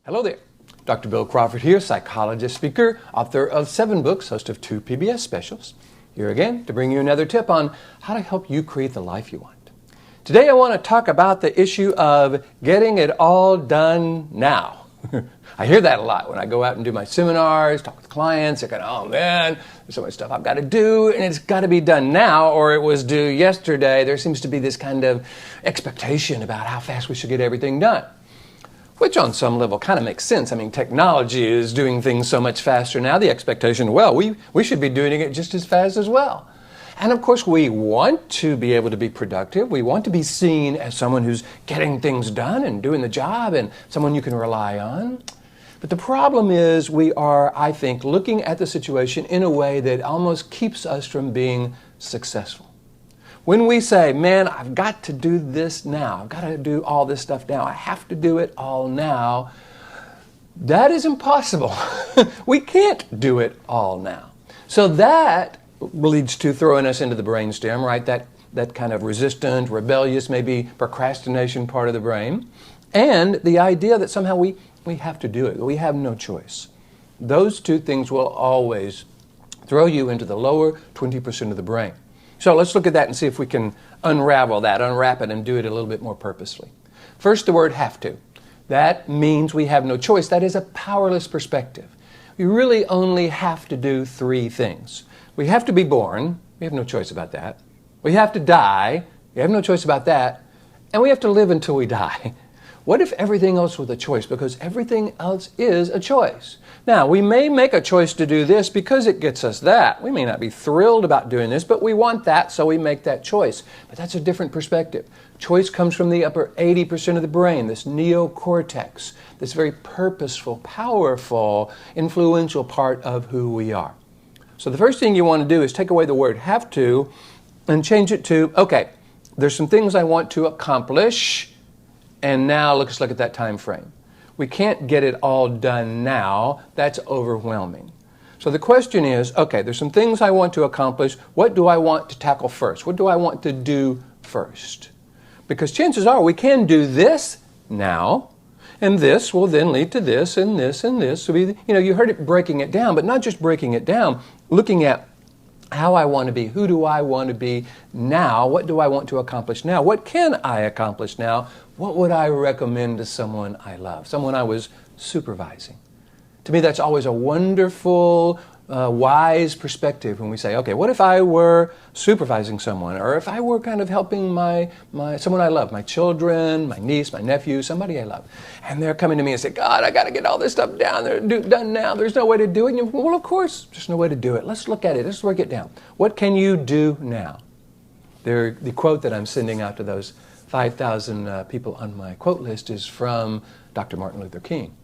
Hello there. Dr. Bill Crawford here, psychologist, speaker, author of 7 books, host of 2 PBS specials. Here again to bring you another tip on how to help you create the life you want. Today I want to talk about the issue of getting it all done now. I hear that a lot when I go out and do my seminars, talk with clients. They're going, oh man, there's so much stuff I've got to do and it's got to be done now or it was due yesterday. There seems to be this kind of expectation about how fast we should get everything done. Which on some level kind of makes sense. I mean, technology is doing things so much faster now. The expectation, well, we should be doing it just as fast as well. And of course, we want to be able to be productive. We want to be seen as someone who's getting things done and doing the job and someone you can rely on. But the problem is we are, I think, looking at the situation in a way that almost keeps us from being successful. When we say, man, I've got to do this now, I've got to do all this stuff now, I have to do it all now, that is impossible. We can't do it all now. So that leads to throwing us into the brainstem, right? That kind of resistant, rebellious, maybe procrastination part of the brain. And the idea that somehow we have to do it, we have no choice. Those two things will always throw you into the lower 20% of the brain. So let's look at that and see if we can unravel that, unwrap it, and do it a little bit more purposely. First, the word have to. That means we have no choice. That is a powerless perspective. We really only have to do 3 things. We have to be born. We have no choice about that. We have to die. We have no choice about that. And we have to live until we die. What if everything else was a choice? Because everything else is a choice. Now, we may make a choice to do this because it gets us that. We may not be thrilled about doing this, but we want that, so we make that choice. But that's a different perspective. Choice comes from the upper 80% of the brain, this neocortex, this very purposeful, powerful, influential part of who we are. So the first thing you want to do is take away the word have to and change it to, okay, there's some things I want to accomplish. And now let's look at that time frame. We can't get it all done now. That's overwhelming. So the question is, okay, there's some things I want to accomplish. What do I want to tackle first? What do I want to do first? Because chances are we can do this now, and this will then lead to this and this and this. So you heard it breaking it down, but not just breaking it down, looking at how I want to be, who do I want to be now, what do I want to accomplish now, what can I accomplish now, what would I recommend to someone I love, someone I was supervising. To me, that's always a wonderful, wise perspective when we say, okay, what if I were supervising someone, or if I were kind of helping someone I love, my children, my niece, my nephew, somebody I love, and they're coming to me and say, God, I got to get all this stuff done now. There's no way to do it. And well, of course, there's no way to do it. Let's look at it. Let's work it down. What can you do now? The quote that I'm sending out to those 5,000 people on my quote list is from Dr. Martin Luther King.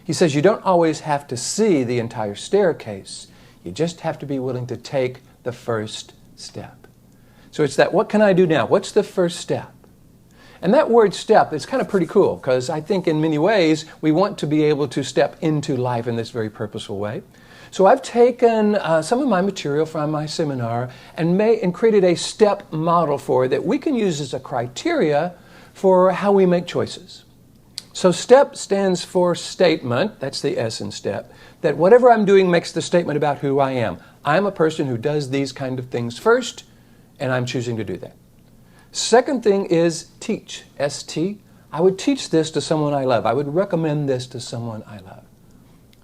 He says, you don't always have to see the entire staircase. You just have to be willing to take the first step. So it's that, what can I do now? What's the first step? And that word step is kind of pretty cool because I think in many ways we want to be able to step into life in this very purposeful way. So I've taken some of my material from my seminar and created a step model for it that we can use as a criteria for how we make choices. So STEP stands for statement, that's the S in STEP, that whatever I'm doing makes the statement about who I am. I'm a person who does these kind of things first, and I'm choosing to do that. Second thing is teach, S-T. I would teach this to someone I love. I would recommend this to someone I love.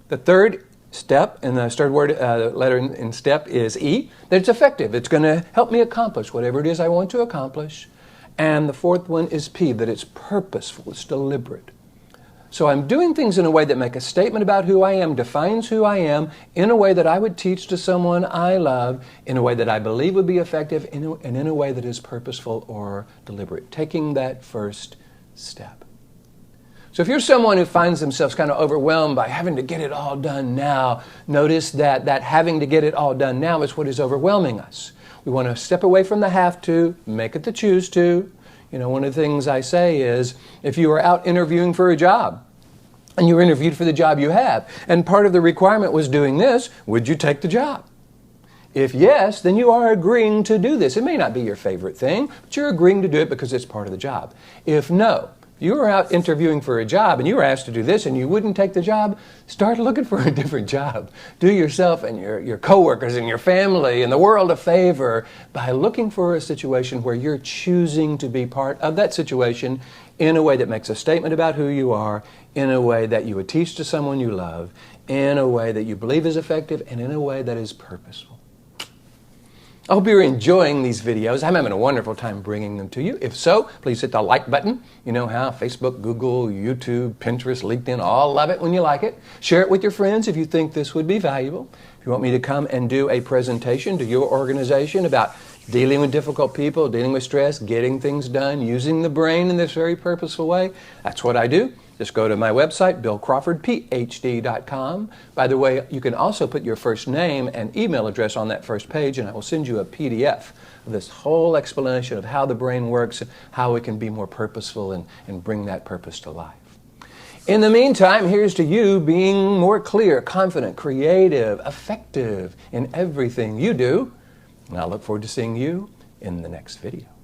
The third step, and the third word letter in STEP is E, that it's effective. It's going to help me accomplish whatever it is I want to accomplish. And the fourth one is P, that it's purposeful, it's deliberate. So I'm doing things in a way that make a statement about who I am, defines who I am, in a way that I would teach to someone I love, in a way that I believe would be effective, and in a way that is purposeful or deliberate, taking that first step. So if you're someone who finds themselves kind of overwhelmed by having to get it all done now, notice that having to get it all done now is what is overwhelming us. We want to step away from the have to, make it the choose to. You know, one of the things I say is, if you are out interviewing for a job, and you were interviewed for the job you have, and part of the requirement was doing this, would you take the job? If yes, then you are agreeing to do this. It may not be your favorite thing, but you're agreeing to do it because it's part of the job. If no, You were out interviewing for a job and you were asked to do this and you wouldn't take the job, start looking for a different job. Do yourself and your coworkers and your family and the world a favor by looking for a situation where you're choosing to be part of that situation in a way that makes a statement about who you are, in a way that you would teach to someone you love, in a way that you believe is effective, and in a way that is purposeful. I hope you're enjoying these videos. I'm having a wonderful time bringing them to you. If so, please hit the like button. You know how Facebook, Google, YouTube, Pinterest, LinkedIn, all love it when you like it. Share it with your friends if you think this would be valuable. If you want me to come and do a presentation to your organization about dealing with difficult people, dealing with stress, getting things done, using the brain in this very purposeful way, that's what I do. Just go to my website, billcrawfordphd.com. By the way, you can also put your first name and email address on that first page, and I will send you a PDF of this whole explanation of how the brain works and how it can be more purposeful and bring that purpose to life. In the meantime, here's to you being more clear, confident, creative, effective in everything you do. And I look forward to seeing you in the next video.